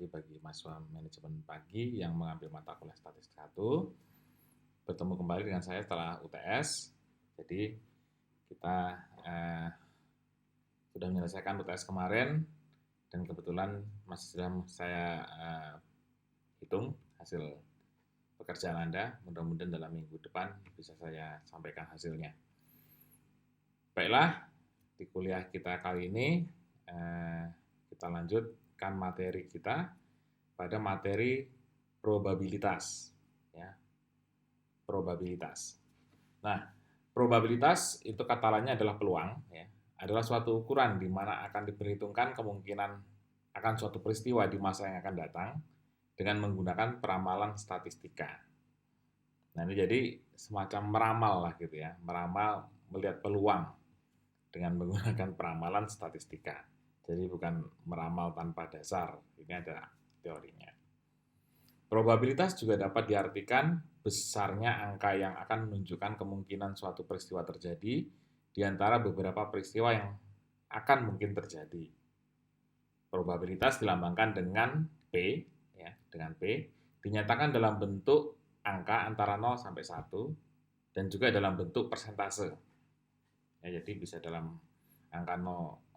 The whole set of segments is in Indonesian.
pagi bagi mahasiswa manajemen pagi yang mengambil mata kuliah statistik 1. Bertemu kembali dengan saya setelah UTS. Jadi kita sudah menyelesaikan UTS kemarin dan kebetulan masih sedang saya hitung hasil pekerjaan Anda. Mudah-mudahan dalam minggu depan bisa saya sampaikan hasilnya. Baiklah, di kuliah kita kali ini kita lanjutkan materi kita pada materi probabilitas, ya. Probabilitas. Nah, probabilitas itu kata lainnya adalah peluang, ya. Adalah suatu ukuran di mana akan diperhitungkan kemungkinan akan suatu peristiwa di masa yang akan datang dengan menggunakan peramalan statistika. Nah, ini jadi semacam meramal lah gitu ya, meramal melihat peluang dengan menggunakan peramalan statistika. Jadi bukan meramal tanpa dasar, ini ada teorinya. Probabilitas juga dapat diartikan besarnya angka yang akan menunjukkan kemungkinan suatu peristiwa terjadi di antara beberapa peristiwa yang akan mungkin terjadi. Probabilitas dilambangkan dengan P, ya, dengan P, dinyatakan dalam bentuk angka antara 0 sampai 1 dan juga dalam bentuk persentase. Ya, jadi bisa dalam angka 0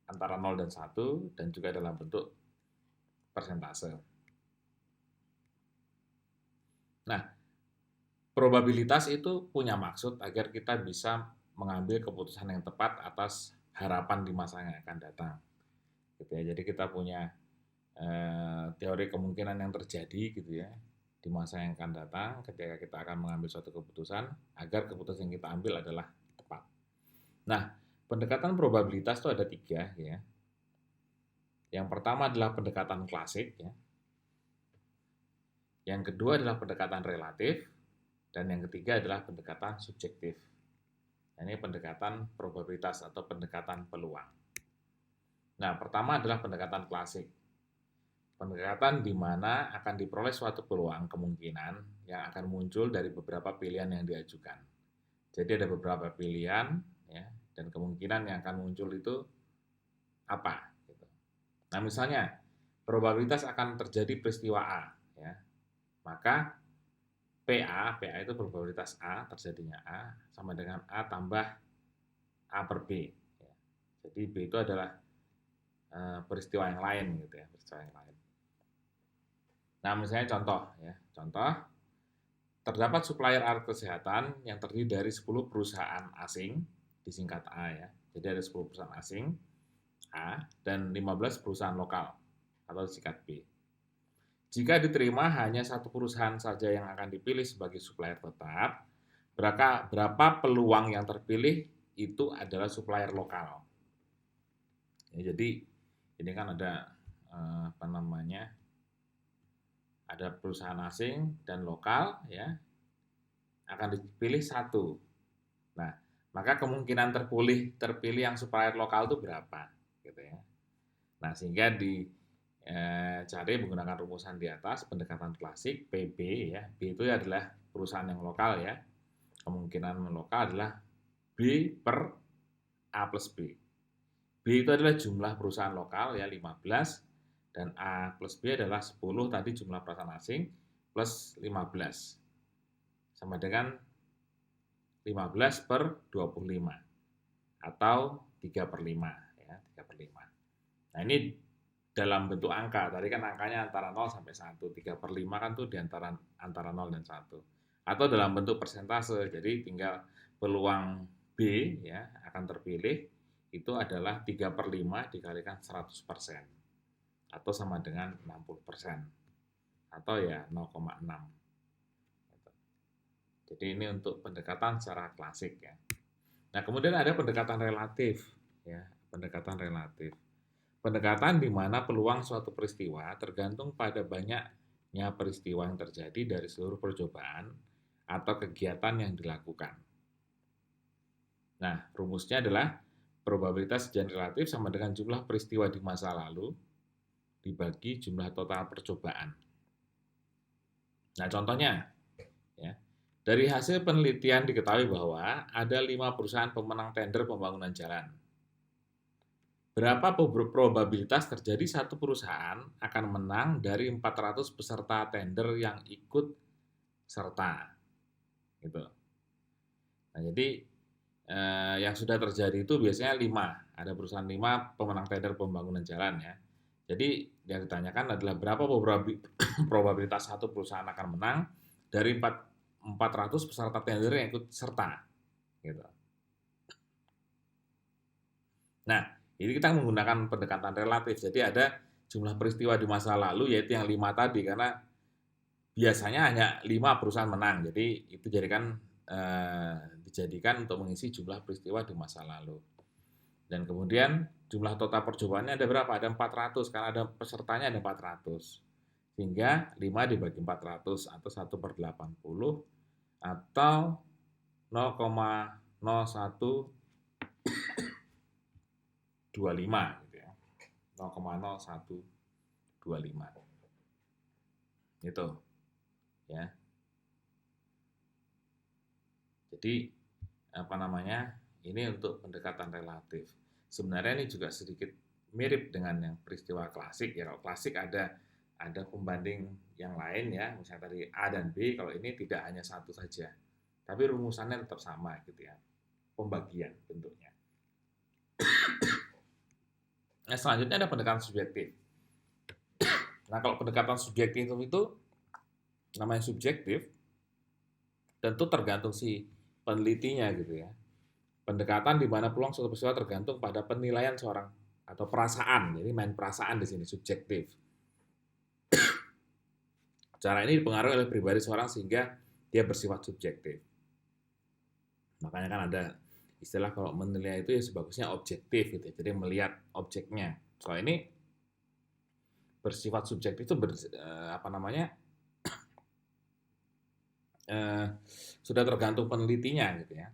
antara 0 dan 1 dan juga dalam bentuk persentase. Nah, probabilitas itu punya maksud agar kita bisa mengambil keputusan yang tepat atas harapan di masa yang akan datang. Gitu ya. Jadi kita punya teori kemungkinan yang terjadi gitu ya di masa yang akan datang ketika kita akan mengambil suatu keputusan agar keputusan yang kita ambil adalah tepat. Nah, pendekatan probabilitas itu ada 3 ya. Yang pertama adalah pendekatan klasik ya. Yang kedua adalah pendekatan relatif dan yang ketiga adalah pendekatan subjektif. Ini pendekatan probabilitas atau pendekatan peluang. Nah, pertama adalah pendekatan klasik. Pendekatan di mana akan diperoleh suatu peluang kemungkinan yang akan muncul dari beberapa pilihan yang diajukan. Jadi ada beberapa pilihan ya, dan kemungkinan yang akan muncul itu apa? Nah, misalnya probabilitas akan terjadi peristiwa A, ya. Maka PA itu probabilitas A terjadinya A sama dengan A tambah A per B. Ya. Jadi B itu adalah peristiwa yang lain gitu ya, peristiwa yang lain. Nah, misalnya contoh ya, contoh terdapat supplier alat kesehatan yang terdiri dari 10 perusahaan asing, disingkat A ya. Jadi ada 10 perusahaan asing A dan 15 perusahaan lokal atau disingkat B. Jika diterima hanya satu perusahaan saja yang akan dipilih sebagai supplier tetap, berapa peluang yang terpilih itu adalah supplier lokal. Ya, jadi ini kan ada ada perusahaan asing dan lokal ya akan dipilih satu. Nah, maka kemungkinan terpilih yang supplier lokal itu berapa gitu ya. Nah, sehingga cari menggunakan rumusan di atas pendekatan klasik PB ya. B itu adalah perusahaan yang lokal ya. Kemungkinan lokal adalah B per A plus B. B itu adalah jumlah perusahaan lokal ya 15 dan A plus B adalah 10 tadi jumlah perusahaan asing plus 15 sama dengan 15 per 25 atau 3 per 5 ya, 3 per 5. Nah, ini dalam bentuk angka. Tadi kan angkanya antara 0 sampai 1. 3 per 5 kan tuh di antara 0 dan 1. Atau dalam bentuk persentase. Jadi tinggal peluang B ya akan terpilih itu adalah 3 per 5 dikalikan 100%. Atau sama dengan 60%. Atau ya 0,6. Jadi ini untuk pendekatan secara klasik ya. Nah, kemudian ada pendekatan relatif ya, pendekatan relatif. Pendekatan di mana peluang suatu peristiwa tergantung pada banyaknya peristiwa yang terjadi dari seluruh percobaan atau kegiatan yang dilakukan. Nah, rumusnya adalah probabilitas sejalan relatif sama dengan jumlah peristiwa di masa lalu dibagi jumlah total percobaan. Nah, contohnya, ya, dari hasil penelitian diketahui bahwa ada 5 perusahaan pemenang tender pembangunan jalan. berapa probabilitas terjadi satu perusahaan akan menang dari 400 peserta tender yang ikut serta, gitu. Nah, jadi yang sudah terjadi itu biasanya 5, ada perusahaan 5 pemenang tender pembangunan jalan ya. Jadi yang ditanyakan adalah berapa probabilitas satu perusahaan akan menang dari 400 peserta tender yang ikut serta, gitu. Nah, ini kita menggunakan pendekatan relatif. Jadi ada jumlah peristiwa di masa lalu yaitu yang 5 tadi, karena biasanya hanya 5 perusahaan menang. Jadi itu dijadikan untuk mengisi jumlah peristiwa di masa lalu. Dan kemudian jumlah total percobaannya ada berapa? Ada 400, karena ada pesertanya ada 400. Sehingga 5 dibagi 400 atau 1/80 atau 0,0125 gitu ya. 0,0125. Gitu. Ya. Jadi ini untuk pendekatan relatif. Sebenarnya ini juga sedikit mirip dengan yang peristiwa klasik ya. Kalau klasik ada pembanding yang lain ya, misalnya tadi A dan B, kalau ini tidak hanya satu saja. Tapi rumusannya tetap sama gitu ya. Pembagian bentuknya. Nah, selanjutnya ada pendekatan subjektif. Nah, kalau pendekatan subjektif itu namanya subjektif, tentu tergantung si penelitinya gitu ya. Pendekatan di mana peluang suatu peristiwa tergantung pada penilaian seorang atau perasaan. Jadi main perasaan di sini, subjektif. Cara ini dipengaruhi oleh pribadi seorang sehingga dia bersifat subjektif. Makanya kan ada istilah kalau menilai itu ya sebagusnya objektif gitu. Jadi melihat objeknya. Kalau ini bersifat subjektif itu sudah tergantung penelitinya gitu ya.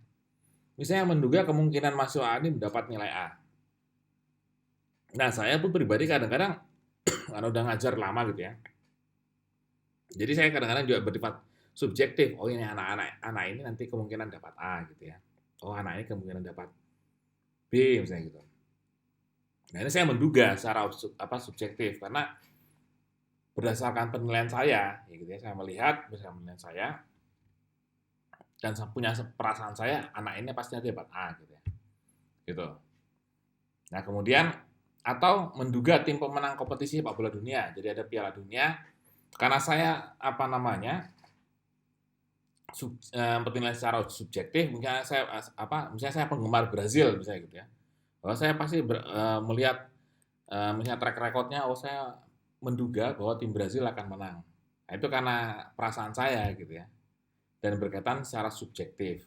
Misalnya menduga kemungkinan mahasiswa ini mendapat nilai A. Nah, saya pun pribadi kadang-kadang karena udah ngajar lama gitu ya. Jadi saya kadang-kadang juga bersifat subjektif. Oh, ini anak ini nanti kemungkinan dapat A gitu ya. Oh, anak ini kemungkinan dapat B misalnya gitu. Nah, ini saya menduga secara subjektif karena berdasarkan penilaian saya, ya gitu ya, saya melihat berdasarkan penilaian saya dan punya perasaan saya anak ini pasti nanti dapat A gitu ya. Gitu. Nah, kemudian atau menduga tim pemenang kompetisi sepak bola dunia. Jadi ada Piala Dunia. Karena saya penilaian secara subjektif, misalnya saya penggemar Brazil misalnya gitu ya. Bahwa saya pasti melihat misalnya track recordnya, saya menduga bahwa tim Brazil akan menang. Nah, itu karena perasaan saya gitu ya. Dan berkaitan secara subjektif.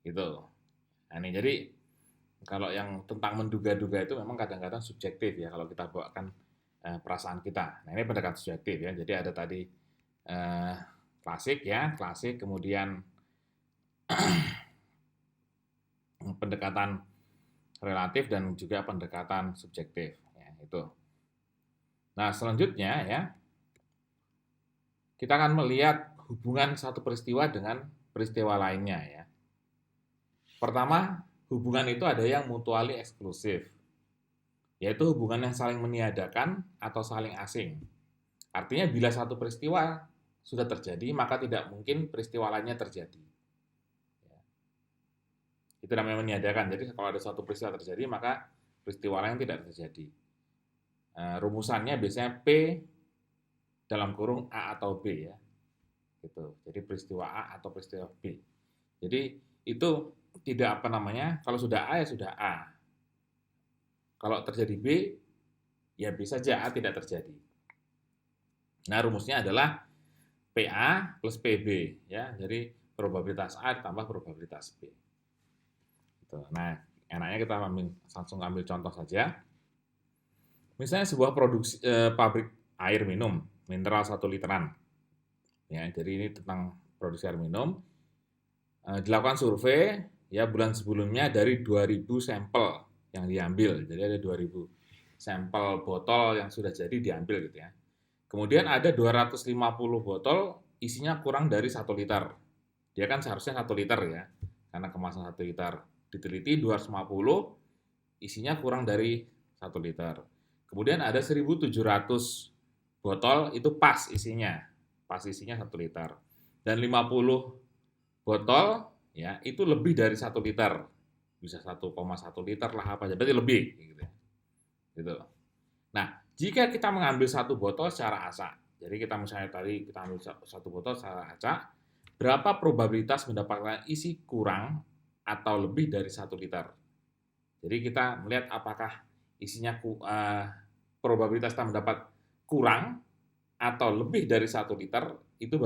Gitu. Nah, ini jadi kalau yang tentang menduga-duga itu memang kadang-kadang subjektif ya kalau kita bawakan perasaan kita. Nah, ini pendekatan subjektif ya. Jadi ada tadi klasik, kemudian pendekatan relatif dan juga pendekatan subjektif ya, itu. Nah, selanjutnya ya kita akan melihat hubungan satu peristiwa dengan peristiwa lainnya ya. Pertama, hubungan itu ada yang mutually eksklusif, yaitu hubungan yang saling meniadakan atau saling asing. Artinya bila satu peristiwa sudah terjadi, maka tidak mungkin peristiwa lainnya terjadi. Itu namanya meniadakan. Jadi kalau ada suatu peristiwa terjadi, maka peristiwa lain tidak terjadi. Rumusannya biasanya P dalam kurung A atau B ya. Gitu. Jadi peristiwa A atau peristiwa B. Jadi itu tidak kalau sudah A ya sudah A. Kalau terjadi B, ya bisa saja A tidak terjadi. Nah, rumusnya adalah PA plus PB ya. Jadi probabilitas A ditambah probabilitas B. Gitu. Nah, enaknya kita langsung ambil contoh saja. Misalnya sebuah pabrik air minum mineral 1 literan. Ya, jadi ini tentang produksi air minum. Dilakukan survei ya bulan sebelumnya dari 2000 sampel yang diambil. Jadi ada 2000 sampel botol yang sudah jadi diambil gitu ya. Kemudian ada 250 botol isinya kurang dari 1 liter. Dia kan seharusnya 1 liter ya. Karena kemasan 1 liter. Diteliti 250 isinya kurang dari 1 liter. Kemudian ada 1.700 botol itu pas isinya 1 liter. Dan 50 botol ya itu lebih dari 1 liter. Bisa 1,1 liter lah apa aja, berarti lebih gitu ya. Gitu. Nah, jika kita mengambil 1 botol secara acak, jadi kita misalnya tadi kita ambil 1 botol secara acak, berapa probabilitas mendapatkan isi kurang atau lebih dari 1 liter? Jadi kita melihat apakah isinya probabilitas kita mendapat kurang atau lebih dari 1 liter, itu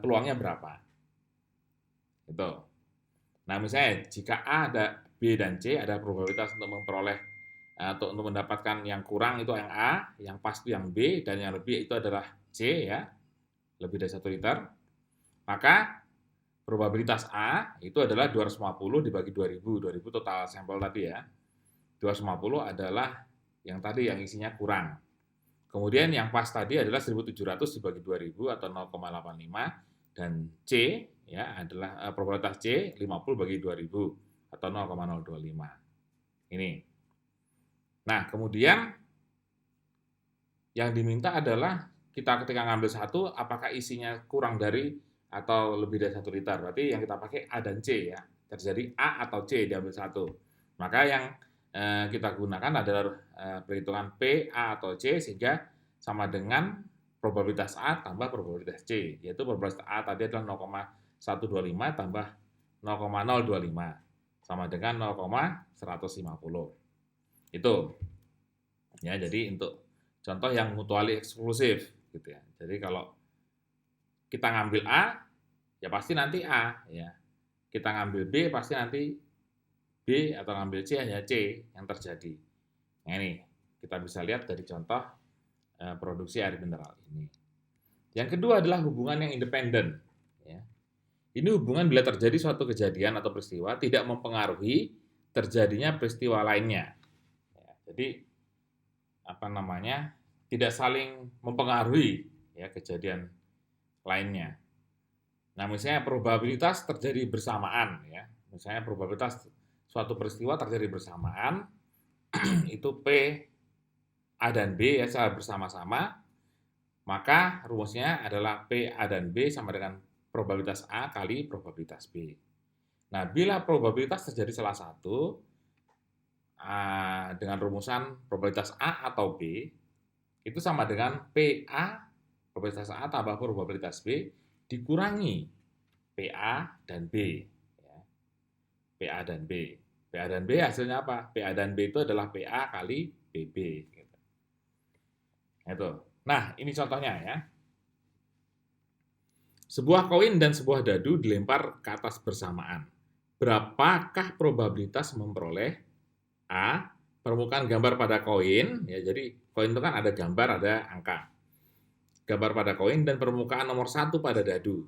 peluangnya berapa? Gitu. Nah, misalnya jika A, ada B dan C, ada probabilitas untuk memperoleh atau untuk mendapatkan yang kurang itu yang A, yang pas itu yang B, dan yang lebih itu adalah C ya, lebih dari 1 liter. Maka probabilitas A itu adalah 250 dibagi 2000 total sampel tadi ya. 250 adalah yang tadi yang isinya kurang. Kemudian yang pas tadi adalah 1.700 dibagi 2000 atau 0,85, dan C ya adalah probabilitas C 50 bagi 2000 atau 0,025. Ini. Nah, kemudian yang diminta adalah kita ketika ngambil satu, apakah isinya kurang dari atau lebih dari 1 liter. Berarti yang kita pakai A dan C ya. Terjadi A atau C diambil satu. Maka yang kita gunakan adalah perhitungan P, A atau C sehingga sama dengan probabilitas A tambah probabilitas C. Yaitu probabilitas A tadi adalah 0,125 tambah 0,025 sama dengan 0,150. Itu ya, jadi untuk contoh yang mutually eksklusif gitu ya. Jadi kalau kita ngambil A ya pasti nanti A ya. Kita ngambil B pasti nanti B, atau ngambil C hanya C yang terjadi. Nah, ini kita bisa lihat dari contoh produksi air mineral ini. Yang kedua adalah hubungan yang independen ya. Ini hubungan bila terjadi suatu kejadian atau peristiwa tidak mempengaruhi terjadinya peristiwa lainnya. Ya, jadi tidak saling mempengaruhi ya kejadian lainnya. Nah, misalnya probabilitas terjadi bersamaan ya. Misalnya probabilitas suatu peristiwa terjadi bersamaan itu P, A dan B ya secara bersama-sama, maka rumusnya adalah P, A dan B sama dengan probabilitas A kali probabilitas B. Nah, bila probabilitas terjadi salah satu dengan rumusan probabilitas A atau B itu sama dengan PA probabilitas A tambah probabilitas B dikurangi PA dan B. Ya. PA dan B. PA dan B hasilnya apa? PA dan B itu adalah PA kali PB. Gitu. Itu. Nah, ini contohnya ya. Sebuah koin dan sebuah dadu dilempar ke atas bersamaan. Berapakah probabilitas memperoleh A, permukaan gambar pada koin, ya jadi koin itu kan ada gambar, ada angka. Gambar pada koin dan permukaan nomor 1 pada dadu.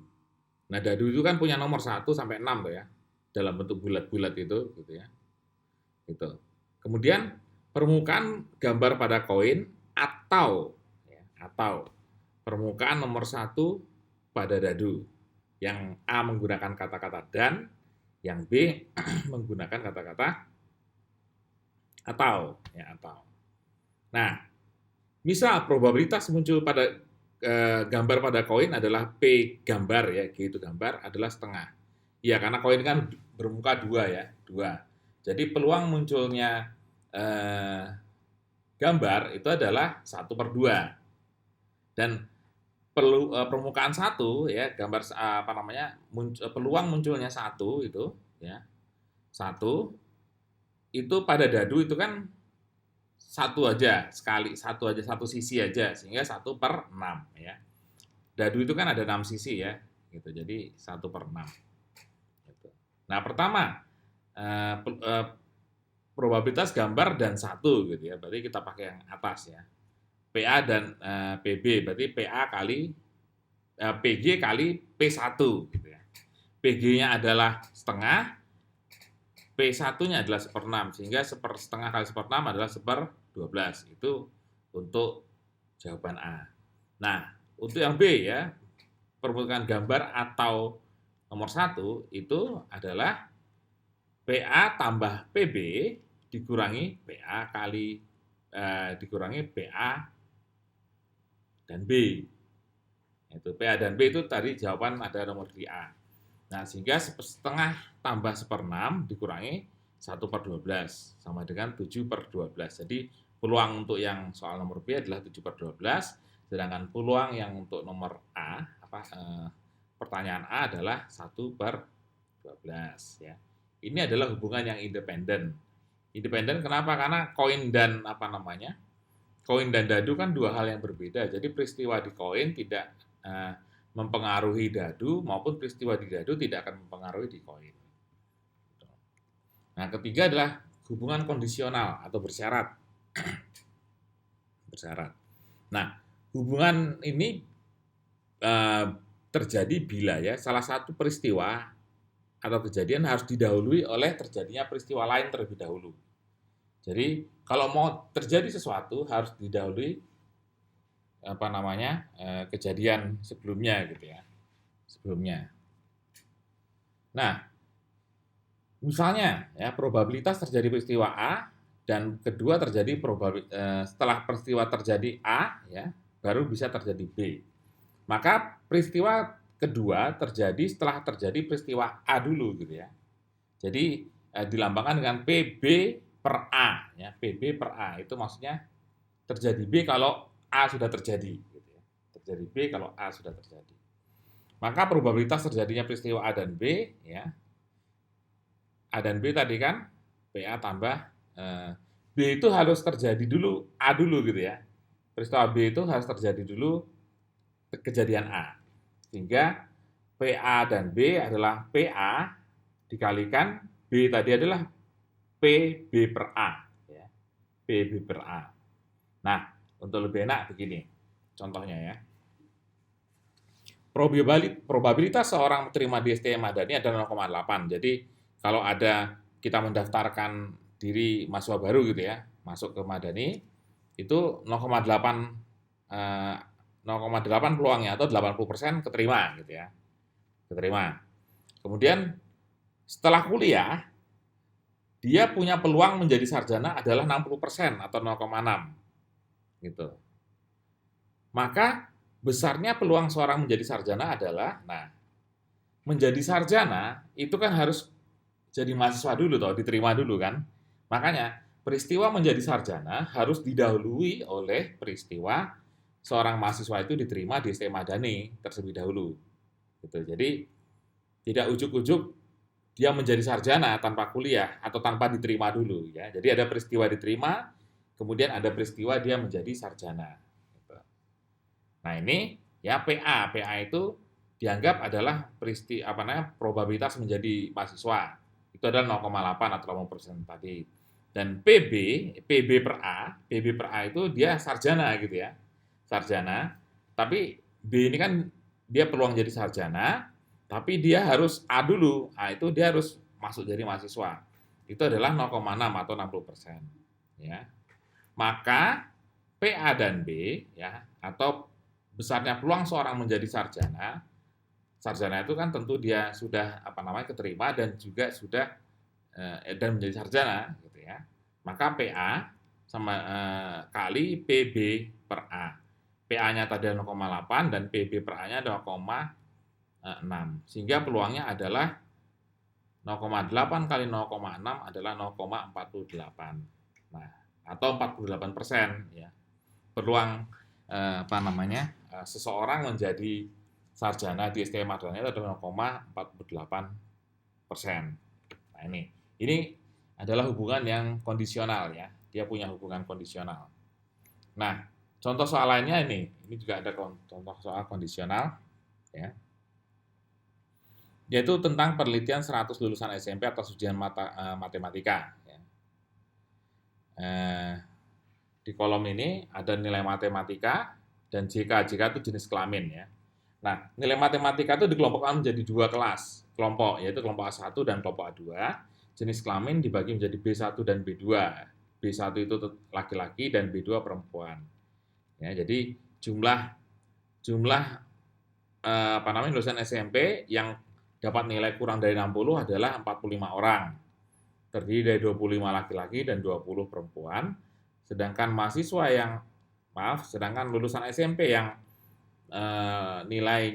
Nah, dadu itu kan punya nomor 1 sampai 6 tuh ya, dalam bentuk bulat-bulat itu gitu ya. Gitu. Kemudian permukaan gambar pada koin atau permukaan nomor 1 pada dadu. Yang A menggunakan kata-kata dan, yang B menggunakan kata-kata atau. Nah, misal probabilitas muncul pada gambar pada koin adalah P gambar ya, G itu gambar adalah setengah. Ya, karena koin kan bermuka 2 ya, 2. Jadi peluang munculnya gambar itu adalah 1/2. Dan permukaan 1 ya, gambar peluang munculnya 1 itu ya. 1 itu pada dadu itu kan 1 aja, satu sisi aja, sehingga 1/6 ya. Dadu itu kan ada 6 sisi ya, gitu. Jadi 1/6. Gitu. Nah, pertama probabilitas gambar dan 1 gitu ya. Berarti kita pakai yang atas ya. PA dan PB berarti PA kali PG kali P1 gitu ya. PG-nya adalah setengah, P1-nya adalah 1/6, sehingga setengah kali 1/6 adalah 1/12. Itu untuk jawaban A. Nah, untuk yang B ya, permukaan gambar atau nomor 1 itu adalah PA tambah PB dikurangi PA kali dikurangi PA dan B. Itu PA dan B itu tadi jawaban ada nomor di A. Nah, sehingga setengah tambah 1/6 dikurangi 1/12 sama dengan 7/12. Jadi peluang untuk yang soal nomor B adalah 7/12, sedangkan peluang yang untuk nomor A, pertanyaan A adalah 1/12 ya. Ini adalah hubungan yang independen. Independen kenapa? Karena koin dan koin dan dadu kan dua hal yang berbeda. Jadi peristiwa di koin tidak mempengaruhi dadu maupun peristiwa di dadu tidak akan mempengaruhi di koin. Nah, ketiga adalah hubungan kondisional atau bersyarat. Bersyarat. Nah, hubungan ini terjadi bila ya salah satu peristiwa atau kejadian harus didahului oleh terjadinya peristiwa lain terlebih dahulu. Jadi, kalau mau terjadi sesuatu harus didahului kejadian sebelumnya gitu ya. Sebelumnya. Nah, misalnya ya probabilitas terjadi peristiwa A dan kedua terjadi setelah peristiwa terjadi A ya, baru bisa terjadi B. Maka peristiwa kedua terjadi setelah terjadi peristiwa A dulu gitu ya. Jadi dilambangkan dengan PB per A ya. PB per A itu maksudnya terjadi B kalau A sudah terjadi gitu ya. Terjadi B kalau A sudah terjadi. Maka probabilitas terjadinya peristiwa A dan B ya. A dan B tadi kan PA tambah B itu harus terjadi dulu A dulu gitu ya. Peristiwa B itu harus terjadi dulu kejadian A. Sehingga PA dan B adalah PA dikalikan B tadi adalah PB per A ya. PB per A. Nah, untuk lebih enak begini contohnya ya. Probabilitas seorang terima di STM Madani adalah 0,8. Jadi kalau ada kita mendaftarkan diri mahasiswa baru gitu ya, masuk ke Madani itu 0,8 peluangnya atau 80% keterima gitu ya. Keterima. Kemudian setelah kuliah dia punya peluang menjadi sarjana adalah 60% atau 0,6 gitu. Maka besarnya peluang seorang menjadi sarjana adalah menjadi sarjana itu kan harus jadi mahasiswa dulu toh, diterima dulu kan. Makanya peristiwa menjadi sarjana harus didahului oleh peristiwa seorang mahasiswa itu diterima di STM Madani terlebih dahulu. Gitu. Jadi tidak ujuk-ujuk dia menjadi sarjana tanpa kuliah atau tanpa diterima dulu ya. Jadi ada peristiwa diterima, kemudian ada peristiwa dia menjadi sarjana. Gitu. Nah, ini ya PA itu dianggap adalah probabilitas menjadi mahasiswa. Itu adalah 0,8 atau 80% tadi. Dan PB per A itu dia sarjana gitu ya. Sarjana, tapi B ini kan dia peluang jadi sarjana, tapi dia harus A dulu. A itu dia harus masuk jadi mahasiswa. Itu adalah 0,6 atau 60%. Ya. Maka PA dan B ya atau besarnya peluang seorang menjadi sarjana. Sarjana itu kan tentu dia sudah keterima dan juga sudah dan menjadi sarjana gitu ya. Maka PA sama kali PB per A. PA-nya tadi 0,8 dan PB per A-nya 0,6. Sehingga peluangnya adalah 0,8 kali 0,6 adalah 0,48. Nah, atau 48% ya. Peluang seseorang menjadi sarjana di STM Madani itu adalah 0,48%. Nah, ini adalah hubungan yang kondisional ya. Dia punya hubungan kondisional. Nah, contoh soal lainnya ini juga ada contoh soal kondisional ya. Yaitu tentang penelitian 100 lulusan SMP atas ujian matematika ya. Di kolom ini ada nilai matematika dan JK itu jenis kelamin ya. Nah, nilai matematika itu dikelompokkan menjadi dua kelompok, yaitu kelompok A1 dan kelompok A2. Jenis kelamin dibagi menjadi B1 dan B2. B1 itu laki-laki dan B2 perempuan. Ya, jadi jumlah lulusan SMP yang dapat nilai kurang dari 60 adalah 45 orang. Terdiri dari 25 laki-laki dan 20 perempuan. Sedangkan sedangkan lulusan SMP yang nilai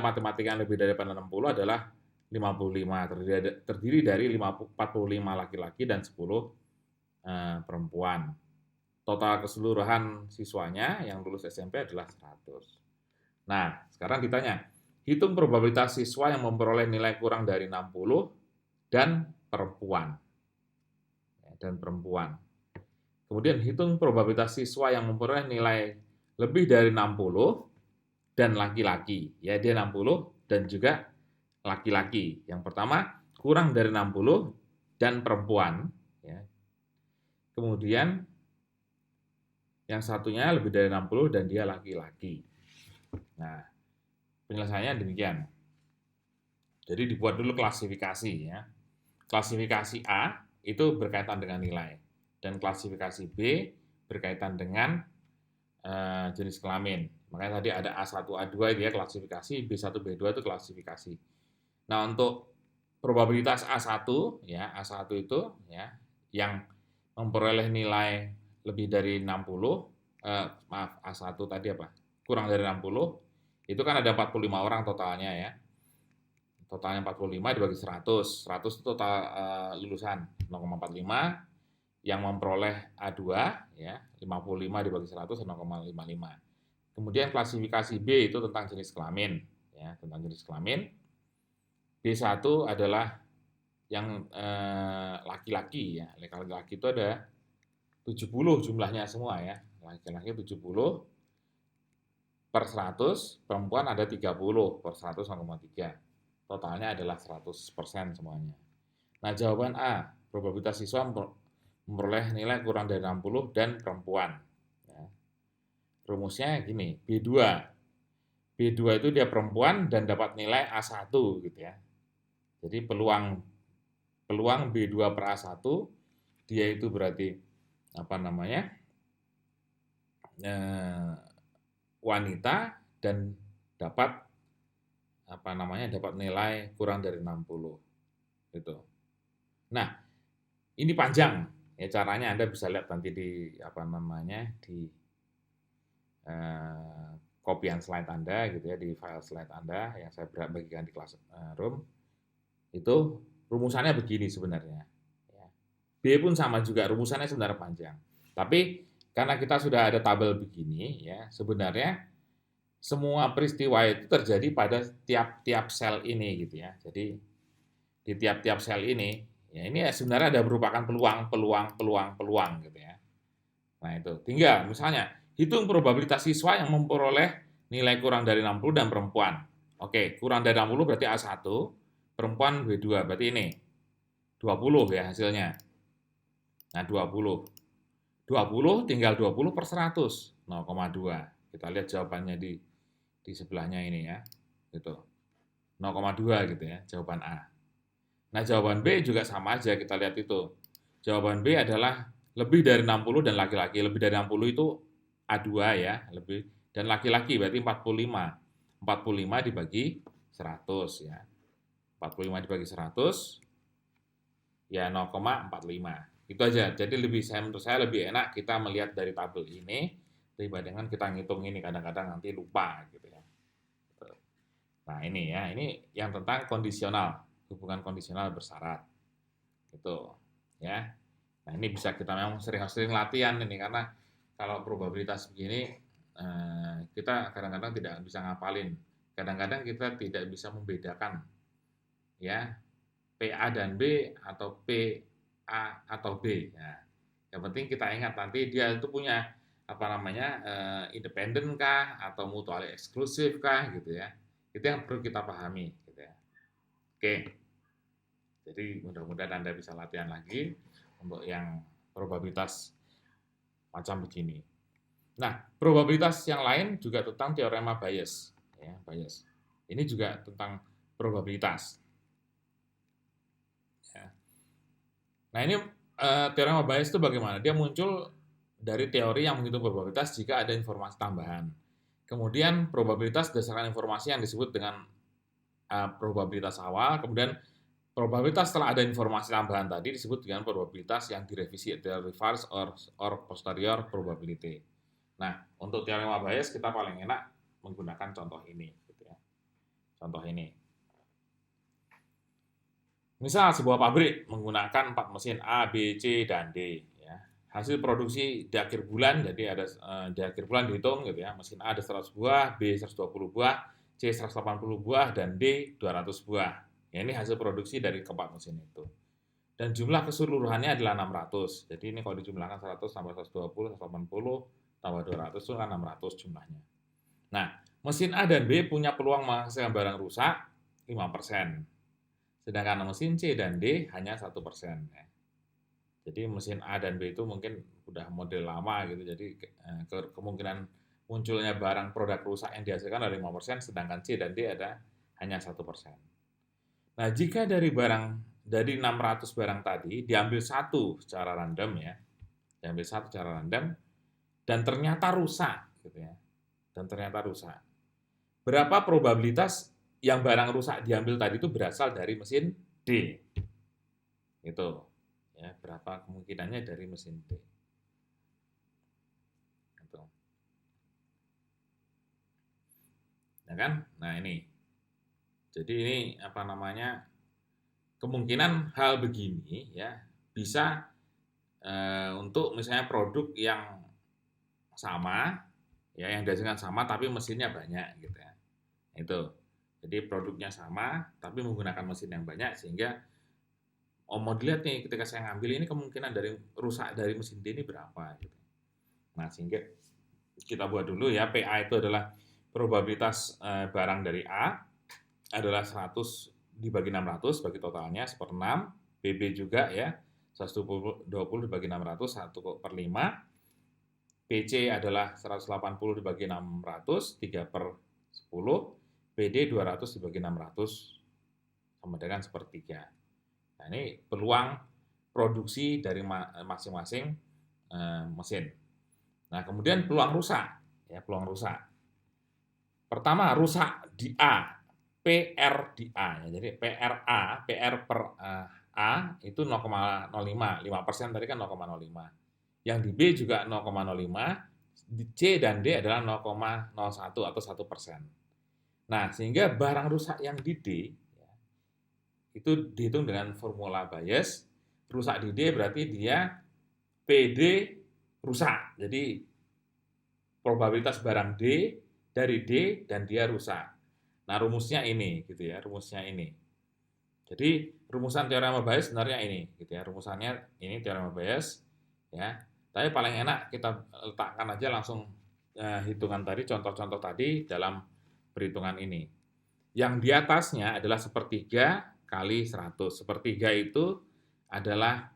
matematika yang lebih daripada 60 adalah 55, terdiri dari 45 laki-laki dan 10 perempuan. Total keseluruhan siswanya yang lulus SMP adalah 100. Nah, sekarang ditanya, hitung probabilitas siswa yang memperoleh nilai kurang dari 60 dan perempuan. Kemudian hitung probabilitas siswa yang memperoleh nilai lebih dari 60 dan laki-laki. Ya, dia 60 dan juga laki-laki. Yang pertama, kurang dari 60 dan perempuan. Ya. Kemudian yang satunya lebih dari 60 dan dia laki-laki. Nah, penyelesaiannya demikian. Jadi dibuat dulu klasifikasi ya. Klasifikasi A itu berkaitan dengan nilai dan klasifikasi B berkaitan dengan jenis kelamin. Makanya tadi ada A1, A2 itu ya klasifikasi, B1, B2 itu klasifikasi. Nah, untuk probabilitas A1 ya, A1 itu ya yang memperoleh nilai lebih dari 60 A1 tadi apa? Kurang dari 60 itu kan ada 45 orang totalnya ya. Totalnya 45 dibagi 100. 100 itu total lulusan 0,45 yang memperoleh A2 ya, 55 dibagi 100 0,55. Kemudian klasifikasi B itu tentang jenis kelamin ya, tentang jenis kelamin. B1 adalah yang laki-laki ya. Laki-laki itu ada 70 jumlahnya semua ya. Laki-laki 70 per 100, perempuan ada 30 per 100 0,3. Totalnya adalah 100% semuanya. Nah, jawaban A, probabilitas siswa memperoleh nilai kurang dari 60 dan perempuan. Ya. Rumusnya gini, B2. B2 itu dia perempuan dan dapat nilai A1 gitu ya. Jadi peluang B2 per A1 dia itu berarti apa namanya? Wanita dan dapat dapat nilai kurang dari 60 gitu. Nah, ini panjang ya caranya, Anda bisa lihat nanti di kopian slide Anda gitu ya, di file slide Anda yang saya bagikan di Classroom. Itu rumusannya begini sebenarnya. B pun sama juga, rumusannya sebenarnya panjang. Tapi karena kita sudah ada tabel begini ya, sebenarnya semua peristiwa itu terjadi pada tiap-tiap sel ini gitu ya. Jadi di tiap-tiap sel ini ya ini sebenarnya ada merupakan peluang gitu ya. Nah, itu tinggal misalnya hitung probabilitas siswa yang memperoleh nilai kurang dari 60 dan perempuan. Oke, kurang dari 60 berarti A1, perempuan B2 berarti ini 20 ya hasilnya. Nah, 20 tinggal 20 per 100, 0,2. Kita lihat jawabannya di sebelahnya ini ya. Gitu. 0,2 gitu ya, jawaban A. Nah, jawaban B juga sama aja, kita lihat itu. Jawaban B adalah lebih dari 60 dan laki-laki. Lebih dari 60 itu A2 ya, lebih dan laki-laki berarti 45. 45 dibagi 100 ya. 45 dibagi 100 ya 0,45. Itu aja. Jadi menurut saya lebih enak kita melihat dari tabel ini daripada dengan kita ngitung ini, kadang-kadang nanti lupa gitu ya. Nah, ini ya, ini yang tentang kondisional, hubungan kondisional bersyarat. Itu ya. Nah, ini bisa kita memang sering-sering latihan ini karena kalau probabilitas begini kita kadang-kadang tidak bisa ngapalin. Kadang-kadang kita tidak bisa membedakan ya PA dan B atau PA atau B. Nah, yang penting kita ingat nanti dia itu punya independen kah atau mutually eksklusif kah gitu ya. Itu yang perlu kita pahami gitu ya. Oke. Jadi mudah-mudahan Anda bisa latihan lagi untuk yang probabilitas macam begini. Nah, probabilitas yang lain juga tentang teorema Bayes ya, Bayes. Ini juga tentang probabilitas. Ya. Nah, ini teorema Bayes itu bagaimana? Dia muncul dari teori yang menghitung probabilitas jika ada informasi tambahan. Kemudian probabilitas berdasarkan informasi yang disebut dengan probabilitas awal, kemudian Probabilitas setelah ada informasi tambahan tadi disebut dengan probabilitas yang direvisi, reverse or posterior probability. Nah, untuk teorema Bayes kita paling enak menggunakan contoh ini, gitu ya. Contoh ini. Misal sebuah pabrik menggunakan 4 mesin A, B, C, dan D. Ya. Hasil produksi di akhir bulan, jadi ada di akhir bulan dihitung gitu ya. Mesin A ada 100 buah, B 120 buah, C 180 buah, dan D 200 buah. Ya, ini hasil produksi dari keempat mesin itu. Dan jumlah keseluruhannya adalah 600. Jadi ini kalau dijumlahkan 100 tambah 120, 180, tambah 200 itu kan 600 jumlahnya. Nah, mesin A dan B punya peluang menghasilkan barang rusak 5%. Sedangkan mesin C dan D hanya 1%. Ya. Jadi mesin A dan B itu mungkin udah model lama gitu. Jadi kemungkinan munculnya barang produk rusak yang dihasilkan ada 5%, sedangkan C dan D ada hanya 1%. Nah, jika dari 600 barang tadi diambil satu secara random ya, diambil satu secara random dan ternyata rusak gitu ya. Dan ternyata rusak. Berapa probabilitas yang barang rusak diambil tadi itu berasal dari mesin D? Itu. Ya, berapa kemungkinannya dari mesin D? Itu. Ya kan? Nah, ini. Jadi ini apa namanya? Kemungkinan hal begini ya bisa untuk misalnya produk yang sama ya yang dihasilkan sama tapi mesinnya banyak gitu ya. Itu. Jadi produknya sama tapi menggunakan mesin yang banyak sehingga mau dilihat nih ketika saya ngambil ini kemungkinan dari rusak dari mesin D ini berapa gitu. Nah, sehingga kita buat dulu ya PA itu adalah probabilitas barang dari A adalah 100 dibagi 600 bagi totalnya 1/6, BB juga ya 120 dibagi 600 1/5, PC adalah 180 dibagi 600 3/10, PD 200 dibagi 600 sama dengan 1/3. Nah, ini peluang produksi dari masing-masing mesin. Nah, kemudian peluang rusak ya, peluang rusak. Pertama, rusak di A, PR di A. Ya. Jadi PR per A itu 0,05, 5% tadi kan 0,05. Yang di B juga 0,05, di C dan D adalah 0,01 atau 1%. Nah, sehingga barang rusak yang di D ya, itu dihitung dengan formula Bayes. Rusak di D berarti dia PD rusak. Jadi probabilitas barang D dari D dan dia rusak. Nah, rumusnya ini gitu ya, rumusnya ini. Jadi, rumusan teorema Bayes sebenarnya ini gitu ya. Rumusannya ini teorema Bayes ya. Tapi paling enak kita letakkan aja langsung hitungan tadi, contoh-contoh tadi dalam perhitungan ini. Yang di atasnya adalah sepertiga kali 100. Sepertiga itu adalah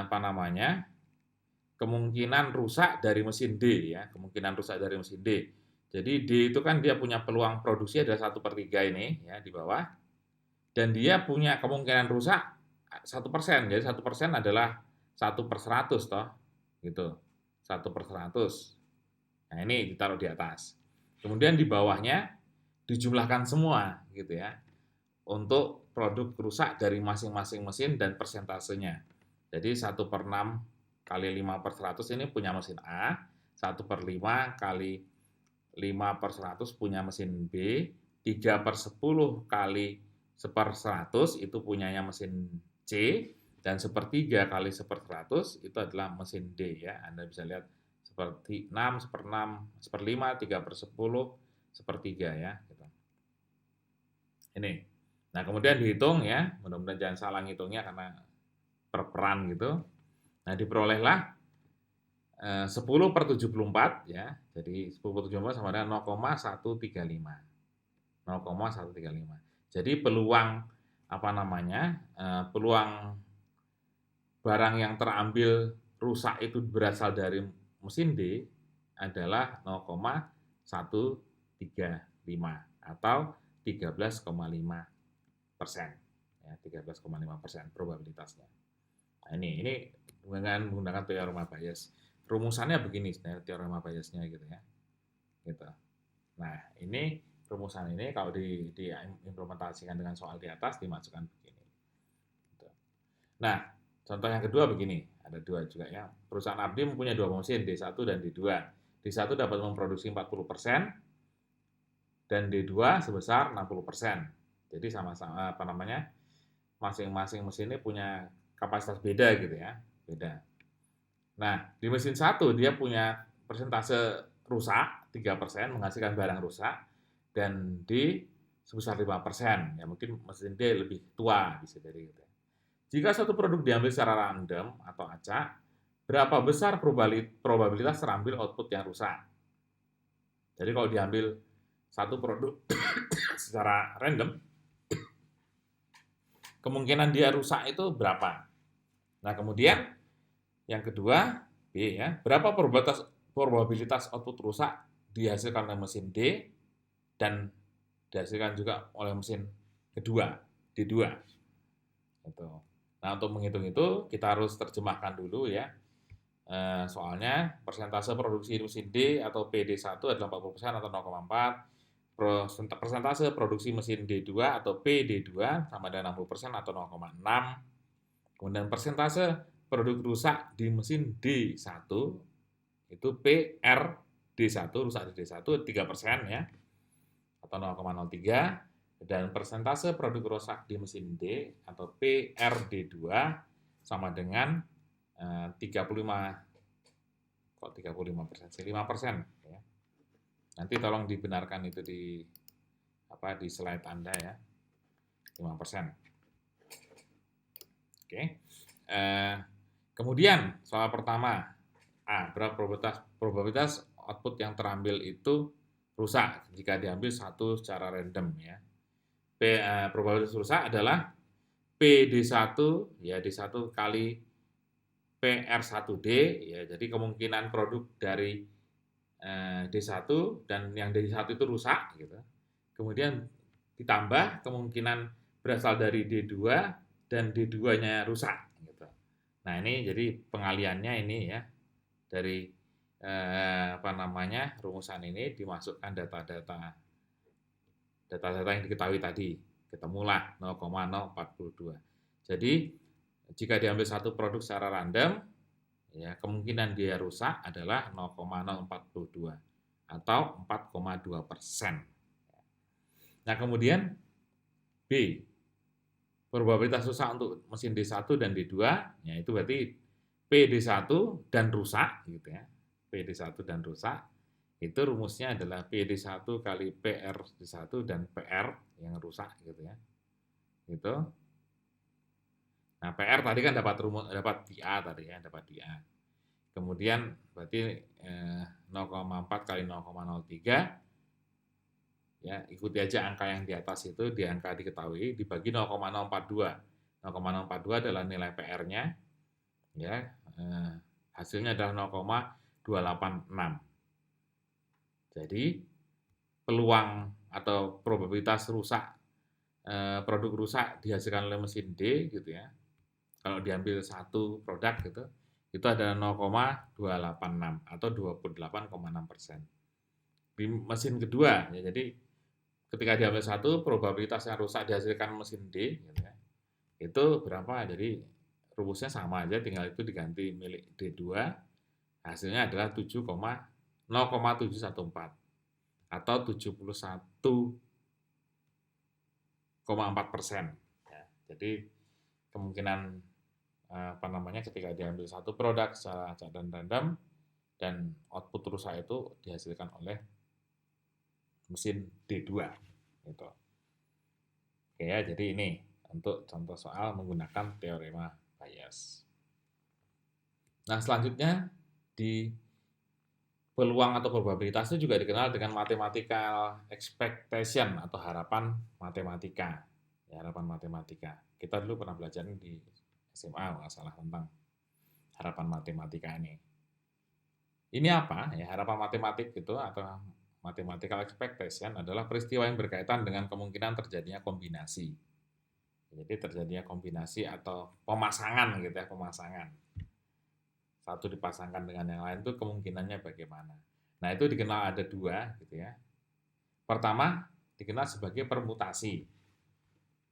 apa namanya? Kemungkinan rusak dari mesin D ya, kemungkinan rusak dari mesin D. Jadi D itu kan dia punya peluang produksi adalah 1/3 ini ya di bawah, dan dia punya kemungkinan rusak 1%. Jadi 1% adalah 1/100 toh, gitu. 1/100. Nah ini ditaruh di atas. Kemudian di bawahnya dijumlahkan semua gitu ya untuk produk rusak dari masing-masing mesin dan persentasenya. Jadi 1/6 kali 5/100 ini punya mesin A, 1/5 kali 5/100 punya mesin B, 3/10 kali 1/100 itu punyanya mesin C, dan 1/3 kali 1/100 itu adalah mesin D ya. Anda bisa lihat seperti 6, 1/6, 1/5, 3/10, 1/3 ya. Gitu. Ini. Nah kemudian dihitung ya, mudah-mudahan jangan salah ngitungnya karena perperan gitu. Nah diperolehlah 10/74 ya. Jadi 10/74 sama dengan 0,135. 0,135. Jadi peluang apa namanya? Peluang barang yang terambil rusak itu berasal dari mesin D adalah 0,135 atau 13,5%. Ya, 13,5% probabilitasnya. Nah, ini dengan menggunakan teorema Bayes. Rumusannya begini teorema Bayesnya gitu ya. Gitu. Nah, ini rumusan ini kalau diimplementasikan dengan soal di atas dimasukkan begini. Nah, contoh yang kedua begini, ada dua juga ya. Perusahaan Abdi mempunyai dua mesin, D1 dan D2. D1 dapat memproduksi 40% dan D2 sebesar 60%. Jadi sama-sama apa namanya? Masing-masing mesin ini punya kapasitas beda gitu ya, beda. Nah, di mesin satu dia punya persentase rusak 3% menghasilkan barang rusak dan D sebesar 5%. Ya mungkin mesin D lebih tua bisa dari gitu. Jika suatu produk diambil secara random atau acak, berapa besar probabilitas terambil output yang rusak? Jadi kalau diambil satu produk secara random, kemungkinan dia rusak itu berapa? Nah, kemudian yang kedua, B ya, berapa probabilitas output rusak dihasilkan oleh mesin D dan dihasilkan juga oleh mesin kedua, D2. Gitu. Nah, untuk menghitung itu kita harus terjemahkan dulu ya. Soalnya persentase produksi mesin D atau PD1 adalah 40% atau 0,4. Persentase produksi mesin D2 atau PD2 sama dengan 60% atau 0,6. Kemudian persentase produk rusak di mesin D1 itu PR D1, rusak di D1 3% ya, atau 0,03. Dan persentase produk rusak di mesin D atau PRD2 sama dengan 35, kok 35% sih, 5% ya. Nanti tolong dibenarkan itu di slide Anda ya, 5%. Oke. Kemudian soal pertama, berapa probabilitas output yang terambil itu rusak jika diambil satu secara random ya. Probabilitas rusak adalah PD1 ya D1 kali PR1D ya. Jadi kemungkinan produk dari D1 dan yang D1 itu rusak gitu. Kemudian ditambah kemungkinan berasal dari D2 dan D2-nya rusak gitu. Nah, ini jadi pengaliannya ini ya dari rumusan ini dimasukkan data-data yang diketahui tadi, ketemulah 0,042. Jadi jika diambil satu produk secara random, ya kemungkinan dia rusak adalah 0,042 atau 4,2%. Nah kemudian B, probabilitas rusak untuk mesin D1 dan D2, ya itu berarti PD1 dan rusak gitu ya. PD1 dan rusak itu rumusnya adalah PD1 kali PR1 dan PR yang rusak gitu ya. Gitu. Nah, PR tadi kan dapat di A tadi ya, dapat di A. Kemudian berarti 0,4 kali 0,03 ya, ikuti aja angka yang di atas itu, di angka diketahui dibagi 0,042. 0,042 adalah nilai PR-nya ya. Hasilnya adalah 0,286. Jadi peluang atau probabilitas rusak produk rusak dihasilkan oleh mesin D gitu ya. Kalau diambil satu produk gitu, itu ada 0,286 atau 28,6%. Di mesin kedua ya, jadi ketika diambil satu probabilitas yang rusak dihasilkan mesin D gitu ya, itu berapa? Jadi rumusnya sama aja, tinggal itu diganti milik D2, hasilnya adalah 0,714 atau 71,4%. Ya, jadi kemungkinan ketika diambil satu produk secara acak dan random dan output rusak itu dihasilkan oleh mesin D2 gitu. Oke ya, jadi ini untuk contoh soal menggunakan teorema Bayes. Nah, selanjutnya di peluang atau probabilitas itu juga dikenal dengan mathematical expectation atau harapan matematika. Ya, harapan matematika. Kita dulu pernah belajar di SMA nggak salah tentang harapan matematika ini. Ini apa? Ya, harapan matematik itu atau mathematical expectation adalah peristiwa yang berkaitan dengan kemungkinan terjadinya kombinasi. Jadi terjadinya kombinasi atau pemasangan gitu ya, pemasangan. Satu dipasangkan dengan yang lain itu kemungkinannya bagaimana. Nah, itu dikenal ada dua gitu ya. Pertama, dikenal sebagai permutasi.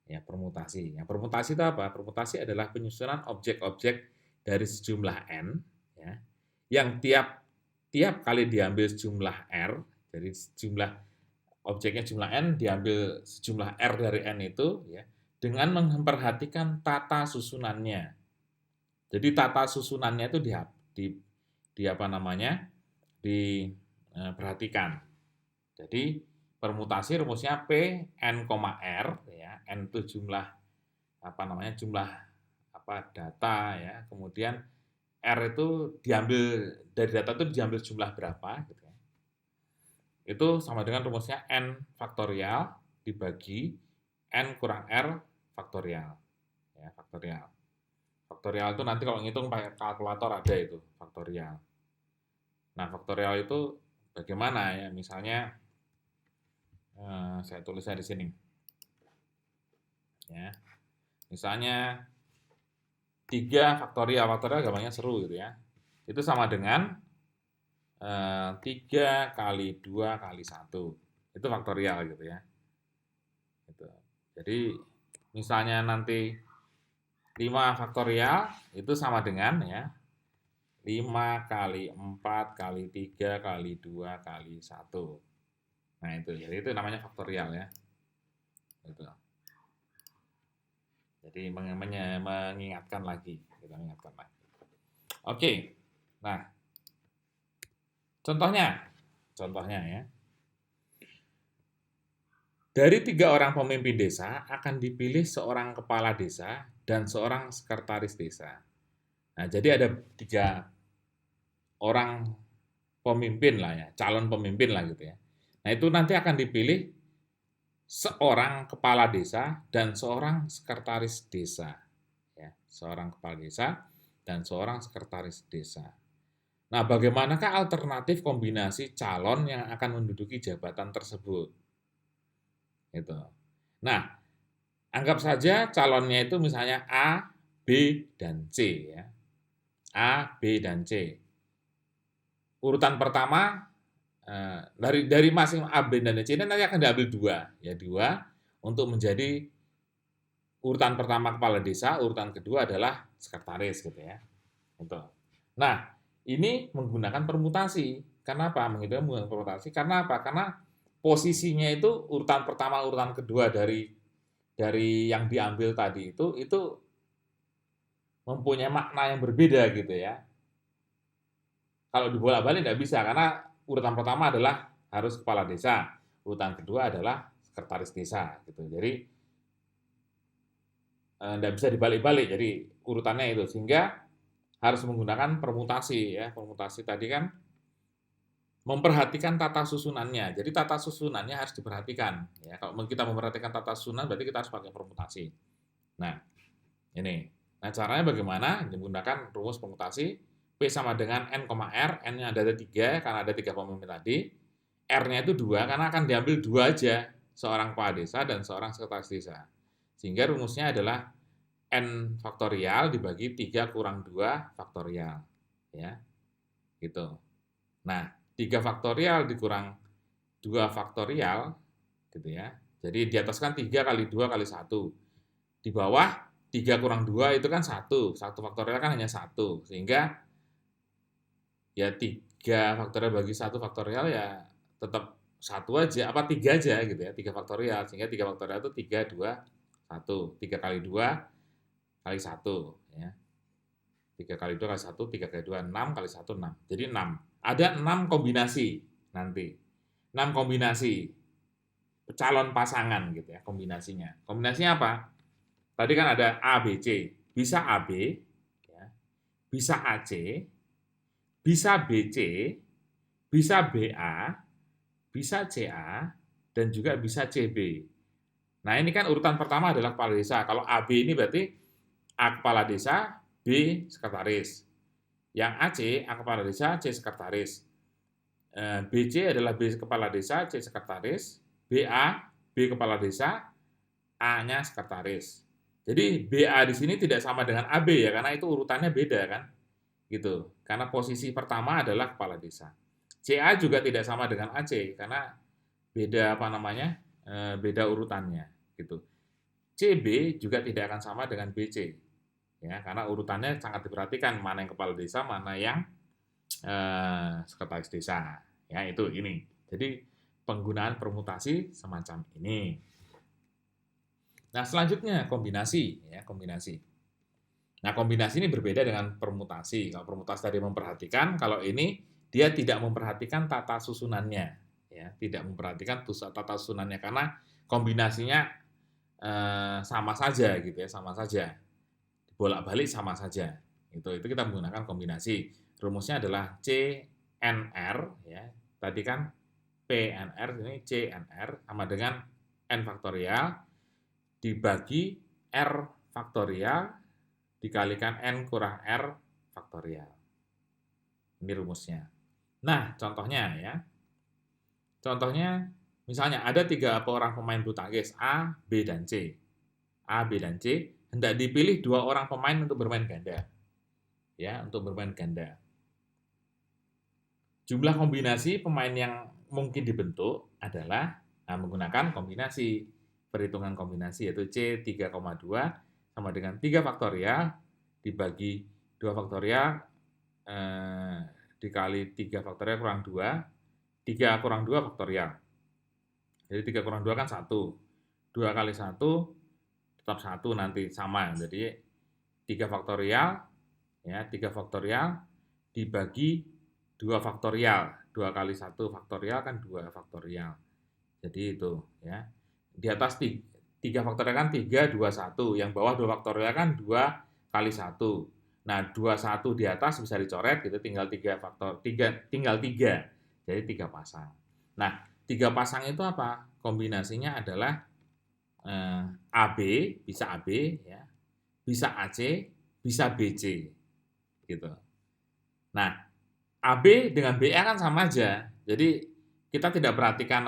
Ya, permutasi. Yang permutasi itu apa? Permutasi adalah penyusunan objek-objek dari sejumlah n, ya, yang tiap kali diambil sejumlah r, jadi sejumlah objeknya jumlah n diambil sejumlah r dari n itu, ya, dengan memperhatikan tata susunannya. Jadi tata susunannya itu di apa namanya? Diperhatikan. Jadi permutasi rumusnya P n, R, ya, n itu jumlah apa namanya? Jumlah apa data, ya. Kemudian R itu diambil dari data itu diambil jumlah berapa gitu ya. Itu sama dengan rumusnya n faktorial dibagi n kurang R faktorial. Ya, faktorial. Faktorial itu nanti kalau ngitung pakai kalkulator ada itu, faktorial. Nah, faktorial itu bagaimana ya? Misalnya saya tulisnya di sini. Ya. Misalnya 3 faktorial, gampangnya seru gitu ya. Itu sama dengan 3 kali 2 kali 1. Itu faktorial gitu ya. Gitu. Jadi misalnya nanti 5 faktorial itu sama dengan ya 5 kali 4 kali 3 kali 2 kali 1. Nah itu, jadi itu namanya faktorial ya. Gitu. Jadi mengingatkan lagi, kita mengingatkan lagi. Oke, nah contohnya ya. Dari 3 orang pemimpin desa akan dipilih seorang kepala desa dan seorang sekretaris desa. Nah, jadi ada 3 orang pemimpin lah ya, calon pemimpin lah gitu ya. Nah, itu nanti akan dipilih seorang kepala desa dan seorang sekretaris desa. Ya, seorang kepala desa dan seorang sekretaris desa. Nah, bagaimanakah alternatif kombinasi calon yang akan menduduki jabatan tersebut? Gitu. Nah, anggap saja calonnya itu misalnya A, B, dan C ya. A, B, dan C. Urutan pertama dari masing A, B, dan C ini nanti akan diambil 2 ya, 2 untuk menjadi urutan pertama kepala desa, urutan kedua adalah sekretaris gitu ya. Gitu. Nah, ini menggunakan permutasi. Kenapa? Menggunakan permutasi karena apa? Karena posisinya itu urutan pertama, urutan kedua dari yang diambil tadi itu mempunyai makna yang berbeda gitu ya. Kalau dibolak-balik tidak bisa karena urutan pertama adalah harus kepala desa, urutan kedua adalah sekretaris desa gitu. Jadi tidak bisa dibalik-balik. Jadi urutannya itu sehingga harus menggunakan permutasi ya. Permutasi tadi kan memperhatikan tata susunannya. Jadi tata susunannya harus diperhatikan ya. Kalau kita memperhatikan tata susunan berarti kita harus pakai permutasi. Nah, ini. Nah, caranya bagaimana? Menggunakan rumus permutasi P sama dengan N, R, N-nya ada 3 karena ada 3 pemimpin tadi. R-nya itu 2 karena akan diambil 2 aja, seorang kepala desa dan seorang sekretaris desa. Sehingga rumusnya adalah N faktorial dibagi 3 kurang 2 faktorial. Ya, gitu. Nah, 3 faktorial dikurang 2 faktorial, gitu ya. Jadi di atas kan 3 kali 2 kali 1. Di bawah 3 kurang 2 itu kan 1. 1 faktorial kan hanya 1. Sehingga ya 3 faktorial bagi 1 faktorial ya tetap 1 aja, apa 3 aja gitu ya. 3 faktorial. Sehingga 3 faktorial itu 3, 2, 1. 3 kali 2 kali 1. Ya. 3 kali 2 kali 1, 3 kali 2, 6 kali 1, 6. Jadi 6. Ada 6 kombinasi nanti. 6 kombinasi calon pasangan gitu ya kombinasinya. Kombinasinya apa? Tadi kan ada A, B, C. Bisa AB, ya. Bisa AC, bisa BC, bisa BA, bisa CA, dan juga bisa CB. Nah ini kan urutan pertama adalah kepala desa. Kalau AB ini berarti A kepala desa, B sekretaris. Yang AC, A kepala desa, C sekretaris. BC adalah B kepala desa, C sekretaris. BA, B kepala desa, A-nya sekretaris. Jadi BA di sini tidak sama dengan AB ya, karena itu urutannya beda kan, gitu. Karena posisi pertama adalah kepala desa. CA juga tidak sama dengan AC karena beda apa namanya, beda urutannya, gitu. CB juga tidak akan sama dengan BC. Ya, karena urutannya sangat diperhatikan mana yang kepala desa, mana yang sekretaris desa. Ya, itu ini. Jadi penggunaan permutasi semacam ini. Nah, selanjutnya kombinasi, ya, kombinasi. Nah, kombinasi ini berbeda dengan permutasi. Kalau permutasi tadi memperhatikan, kalau ini dia tidak memperhatikan tata susunannya, ya, tidak memperhatikan tata susunannya karena kombinasinya sama saja gitu ya, sama saja. Bolak-balik sama saja. Itu kita menggunakan kombinasi. Rumusnya adalah CNR, ya. Tadi kan PNR, ini CNR sama dengan N faktorial dibagi R faktorial dikalikan N kurang R faktorial. Ini rumusnya. Nah, contohnya ya. Contohnya, misalnya ada 3 orang pemain bulu tangkis A, B, dan C. A, B, dan C, hendak dipilih 2 orang pemain untuk bermain ganda. Ya, untuk bermain ganda. Jumlah kombinasi pemain yang mungkin dibentuk adalah menggunakan kombinasi. Perhitungan kombinasi yaitu C 3,2 sama dengan 3 faktorial dibagi 2 faktorial dikali 3 faktorial kurang 2, 3 kurang 2 faktorial. Jadi 3 kurang 2 kan 1. 2 kali 1 tetap 1 nanti sama. Jadi 3 faktorial ya, 3 faktorial dibagi 2 faktorial. 2 kali 1 faktorial kan 2 faktorial. Jadi itu ya. Di atas 3 faktorial kan 3, 2, 1. Yang bawah 2 faktorial kan 2 kali 1. Nah, 21 di atas bisa dicoret gitu, tinggal 3 faktor 3 tinggal 3. Jadi 3 pasang. Nah, 3 pasang itu apa? Kombinasinya adalah AB, bisa AB ya. Bisa AC, bisa BC. Gitu. Nah, AB dengan BA kan sama aja. Jadi kita tidak perhatikan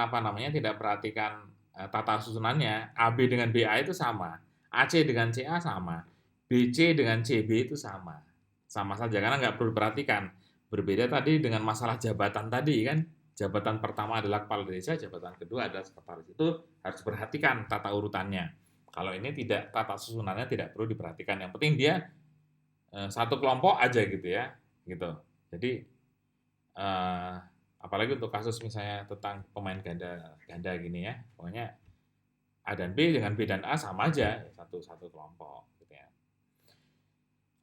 tidak perhatikan tata susunannya. AB dengan BA itu sama, AC dengan CA sama, BC dengan CB itu sama. Sama saja karena nggak perlu diperhatikan. Berbeda tadi dengan masalah jabatan tadi kan. Jabatan pertama adalah kepala desa, jabatan kedua adalah sekretaris. Itu harus diperhatikan tata urutannya. Kalau ini tidak, tata susunannya tidak perlu diperhatikan. Yang penting dia satu kelompok aja gitu ya. Gitu. Jadi apalagi untuk kasus misalnya tentang pemain ganda gini ya, pokoknya A dan B dengan B dan A sama aja, satu kelompok gitu ya.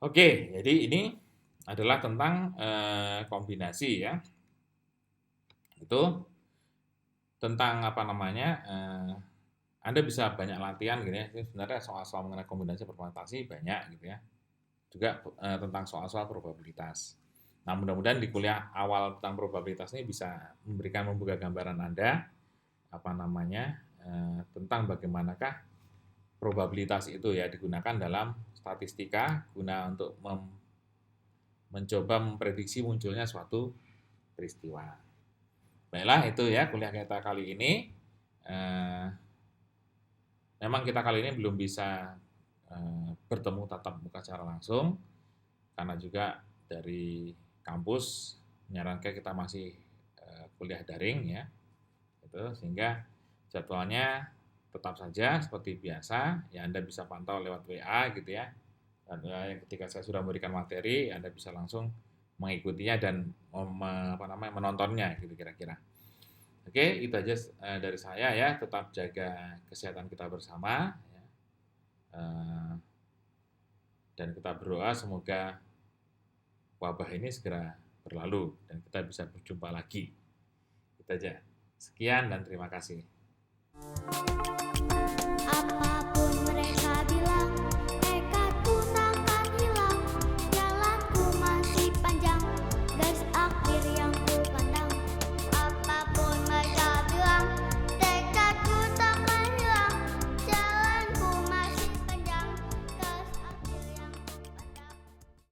Oke, jadi ini adalah tentang kombinasi ya. Itu tentang Anda bisa banyak latihan gitu ya. Ini sebenarnya soal-soal mengenai kombinasi permutasi banyak gitu ya. Juga tentang soal-soal probabilitas. Nah, mudah-mudahan di kuliah awal tentang probabilitas ini bisa membuka gambaran Anda tentang bagaimanakah probabilitas itu ya digunakan dalam statistika guna untuk mencoba memprediksi munculnya suatu peristiwa. Baiklah, itu ya kuliah kita kali ini. Memang kita kali ini belum bisa bertemu tatap muka secara langsung karena juga dari kampus menyarankan kita masih kuliah daring ya, gitu, sehingga jadwalnya tetap saja seperti biasa ya, Anda bisa pantau lewat WA gitu ya, dan ketika saya sudah memberikan materi Anda bisa langsung mengikutinya dan menontonnya gitu kira-kira. Oke, itu aja dari saya ya, tetap jaga kesehatan kita bersama ya. Dan kita berdoa semoga wabah ini segera berlalu dan kita bisa berjumpa lagi. Itu aja. Sekian dan terima kasih.